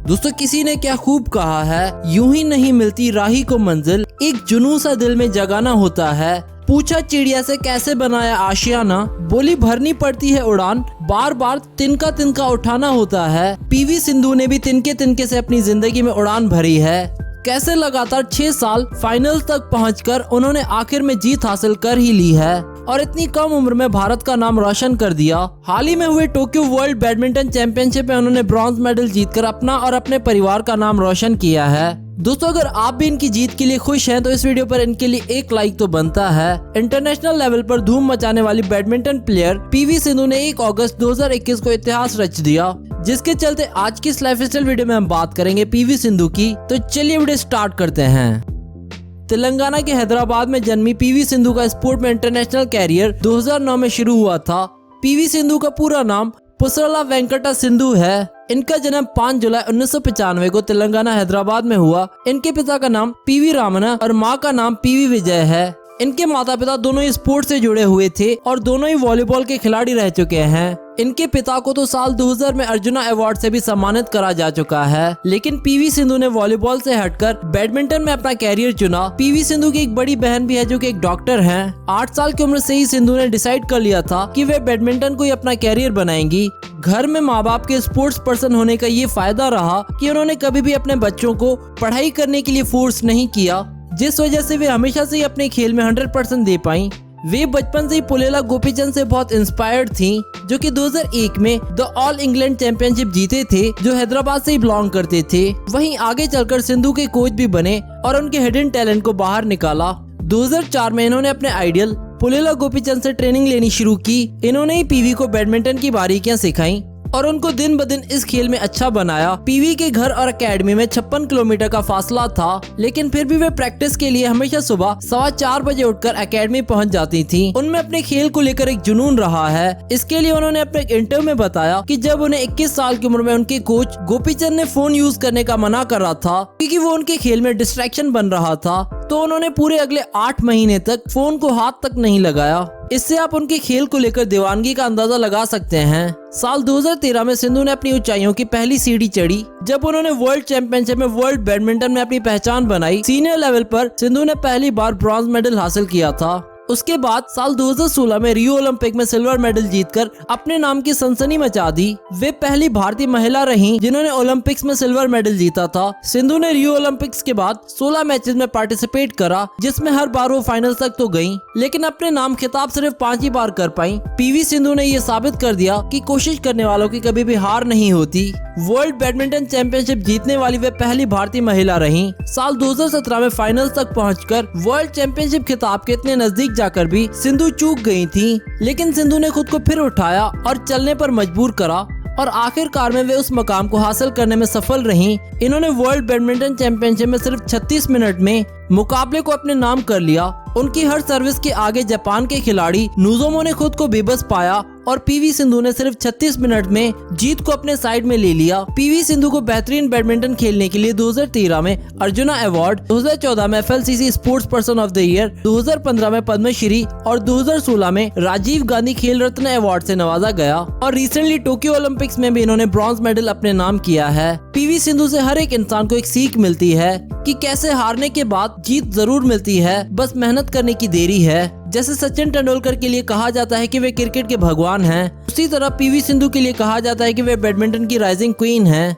दोस्तों किसी ने क्या खूब कहा है, यूं ही नहीं मिलती राही को मंजिल, एक जुनून सा दिल में जगाना होता है। पूछा चिड़िया से कैसे बनाया आशियाना, बोली भरनी पड़ती है उड़ान, बार बार तिनका तिनका उठाना होता है। पीवी सिंधु ने भी तिनके तिनके से अपनी जिंदगी में उड़ान भरी है। कैसे लगातार 6 साल फाइनल तक पहुंचकर उन्होंने आखिर में जीत हासिल कर ही ली है और इतनी कम उम्र में भारत का नाम रोशन कर दिया। हाल ही में हुए टोक्यो वर्ल्ड बैडमिंटन चैंपियनशिप में उन्होंने ब्रॉन्ज मेडल जीतकर अपना और अपने परिवार का नाम रोशन किया है। दोस्तों अगर आप भी इनकी जीत के लिए खुश हैं तो इस वीडियो पर इनके लिए एक लाइक तो बनता है। इंटरनेशनल लेवल पर धूम मचाने वाली बैडमिंटन प्लेयर पीवी सिंधु ने 1 अगस्त 2021 को इतिहास रच दिया, जिसके चलते आज की इस लाइफस्टाइल वीडियो में हम बात करेंगे पीवी सिंधु की। तो चलिए वीडियो स्टार्ट करते हैं। तेलंगाना के हैदराबाद में जन्मी पीवी सिंधु का स्पोर्ट में इंटरनेशनल कैरियर 2009 में शुरू हुआ था। पीवी सिंधु का पूरा नाम पुसरला वेंकटा सिंधु है। इनका जन्म 5 जुलाई 1995 को तेलंगाना हैदराबाद में हुआ। इनके पिता का नाम पीवी रामना और मां का नाम पीवी विजय है। इनके माता पिता दोनों ही स्पोर्ट्स से जुड़े हुए थे और दोनों ही वॉलीबॉल के खिलाड़ी रह चुके हैं। इनके पिता को तो साल 2000 में अर्जुना अवार्ड से भी सम्मानित करा जा चुका है, लेकिन पीवी सिंधु ने वॉलीबॉल से हटकर बैडमिंटन में अपना कैरियर चुना। पीवी सिंधु की एक बड़ी बहन भी है जो कि एक डॉक्टर हैं। 8 साल की उम्र से ही सिंधु ने डिसाइड कर लिया था कि वे बैडमिंटन को ही अपना कैरियर बनाएंगी। घर में माँ बाप के स्पोर्ट्स पर्सन होने का ये फायदा रहा कि उन्होंने कभी भी अपने बच्चों को पढ़ाई करने के लिए फोर्स नहीं किया, जिस वजह से वे हमेशा से ही अपने खेल में 100% दे पाई। वे बचपन से ही पुलेला गोपीचंद से बहुत इंस्पायर्ड थीं, जो कि 2001 में द ऑल इंग्लैंड चैंपियनशिप जीते थे, जो हैदराबाद से ही बिलोंग करते थे। वहीं आगे चलकर सिंधु के कोच भी बने और उनके हिडन टैलेंट को बाहर निकाला। 2004 में इन्होंने अपने आइडियल पुलेला गोपीचंद से ट्रेनिंग लेनी शुरू की। इन्होंने ही पीवी को बैडमिंटन की बारीकियां सिखाई और उनको दिन ब दिन इस खेल में अच्छा बनाया। पीवी के घर और एकेडमी में 56 किलोमीटर का फासला था, लेकिन फिर भी वे प्रैक्टिस के लिए हमेशा सुबह 4:15 बजे उठकर एकेडमी पहुंच जाती थी। उनमें अपने खेल को लेकर एक जुनून रहा है। इसके लिए उन्होंने अपने एक इंटरव्यू में बताया कि जब उन्हें 21 साल की उम्र में उनके कोच गोपीचंद ने फोन यूज करने का मना करा था क्योंकि वो उनके खेल में डिस्ट्रैक्शन बन रहा था, तो उन्होंने पूरे अगले 8 महीने तक फोन को हाथ तक नहीं लगाया। इससे आप उनके खेल को लेकर दीवानगी का अंदाजा लगा सकते हैं। साल 2013 में सिंधु ने अपनी ऊंचाइयों की पहली सीढ़ी चढ़ी जब उन्होंने वर्ल्ड चैंपियनशिप में वर्ल्ड बैडमिंटन में अपनी पहचान बनाई। सीनियर लेवल पर सिंधु ने पहली बार ब्रॉन्ज मेडल हासिल किया था। उसके बाद साल 2016 में रियो ओलंपिक में सिल्वर मेडल जीतकर अपने नाम की सनसनी मचा दी। वे पहली भारतीय महिला रहीं जिन्होंने ओलंपिक्स में सिल्वर मेडल जीता था। सिंधु ने रियो ओलंपिक्स के बाद 16 मैचेस में पार्टिसिपेट करा, जिसमें हर बार वो फाइनल तक तो गयी, लेकिन अपने नाम खिताब सिर्फ 5 ही बार कर पाई। पीवी सिंधु ने ये साबित कर दिया कि कोशिश करने वालों की कभी भी हार नहीं होती। वर्ल्ड बैडमिंटन चैंपियनशिप जीतने वाली वे पहली भारतीय महिला रहीं। साल 2017 में फाइनल तक पहुंचकर वर्ल्ड चैंपियनशिप खिताब के इतने नजदीक जाकर भी सिंधु चूक गई थी, लेकिन सिंधु ने खुद को फिर उठाया और चलने पर मजबूर करा और आखिरकार में वे उस मकाम को हासिल करने में सफल रहीं। इन्होंने वर्ल्ड बैडमिंटन चैंपियनशिप में सिर्फ 36 मिनट में मुकाबले को अपने नाम कर लिया। उनकी हर सर्विस के आगे जापान के खिलाड़ी नोजोमो ने खुद को बेबस पाया और पीवी सिंधु ने सिर्फ 36 मिनट में जीत को अपने साइड में ले लिया। पीवी सिंधु को बेहतरीन बैडमिंटन खेलने के लिए 2013 में अर्जुना अवार्ड, 2014 में FLCC sports person of the year, 2015 में पद्मश्री और 2016 में राजीव गांधी खेल रत्न अवार्ड से नवाजा गया और रिसेंटली टोक्यो ओलंपिक्स में भी इन्होंने ब्रॉन्ज मेडल अपने नाम किया है। पीवी सिंधु से हर एक इंसान को एक सीख मिलती है कि कैसे हारने के बाद जीत जरूर मिलती है, बस मेहनत करने की देरी है। जैसे सचिन तेंदुलकर के लिए कहा जाता है कि वे क्रिकेट के भगवान हैं, उसी तरह पीवी सिंधु के लिए कहा जाता है कि वे बैडमिंटन की राइजिंग क्वीन हैं।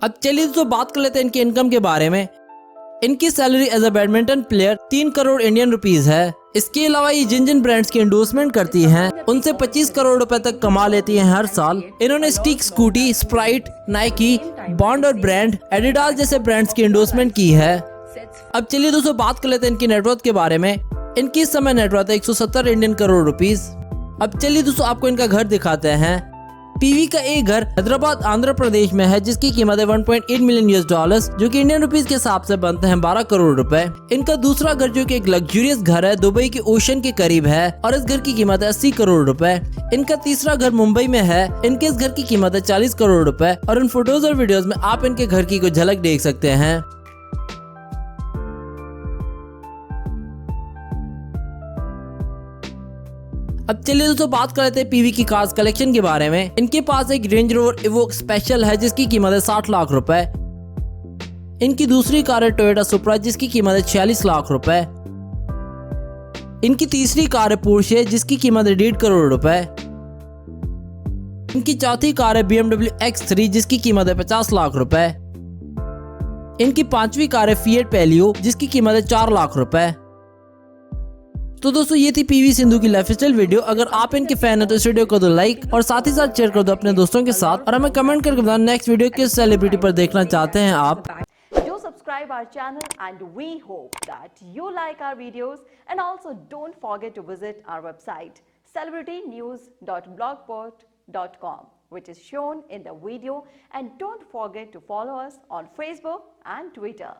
अब चलिए तो बात कर लेते हैं इनके इनकम के बारे में। इनकी salary as a badminton player 3 crore Indian rupees है। इसके अलावा ये जिन जिन ब्रांड्स की एंडोर्समेंट करती हैं, उनसे 25 करोड़ रुपए तक कमा लेती हैं हर साल। इन्होंने stick, scooty, Sprite, Nike, bond और ब्रांड एडिडास जैसे ब्रांड्स की एंडोर्समेंट की है। अब चलिए दोस्तों बात कर लेते हैं इनकी नेटवर्थ के बारे में। इनकी इस समय नेटवर्थ है 170 इंडियन करोड़ रुपीज। अब चलिए दोस्तों आपको इनका घर दिखाते हैं। पीवी का एक घर हैदराबाद आंध्र प्रदेश में है, जिसकी कीमत है 1.8 मिलियन US डॉलर्स, जो कि इंडियन रुपीस के हिसाब से बनते हैं 12 करोड़ रुपए। इनका दूसरा घर जो कि एक लग्जूरियस घर है, दुबई के ओशन के करीब है और इस घर की कीमत है 80 करोड़ रुपए। इनका तीसरा घर मुंबई में है। इनके इस घर की कीमत है 40 करोड़ रुपए और इन फोटोज और वीडियोस में आप इनके घर की कुछ झलक देख सकते हैं। अब चलिए दोस्तों बात कर लेते हैं पीवी की कार्स कलेक्शन के बारे में। इनके पास एक रेंज रोवर इवोक स्पेशल है जिसकी कीमत है 60 लाख रुपए। इनकी दूसरी कार है टोयोटा सुप्रा जिसकी कीमत है 46 लाख रुपए। इनकी तीसरी कार है पोर्शे जिसकी कीमत है 1.5 करोड़ रुपए। इनकी चौथी कार है BMW X3 जिसकी कीमत है 50 लाख रुपए। इनकी पांचवी कार है फिएट पैलियो जिसकी कीमत है 4 लाख रुपए। तो दोस्तों ये थी पीवी सिंधु की लाइफस्टाइल वीडियो। अगर आप इनके फैन है तो इस वीडियो को दो लाइक और साथ ही साथ शेयर कर दो अपने दोस्तों के साथ, और हमें कमेंट करके बताओ नेक्स्ट वीडियो किस सेलिब्रिटी पर देखना चाहते हैं आप। Do subscribe our channel and we hope that you like our videos, and also don't forget to visit our website celebritynews.blogspot.com, which is shown in the video, and don't forget to follow us on Facebook and Twitter.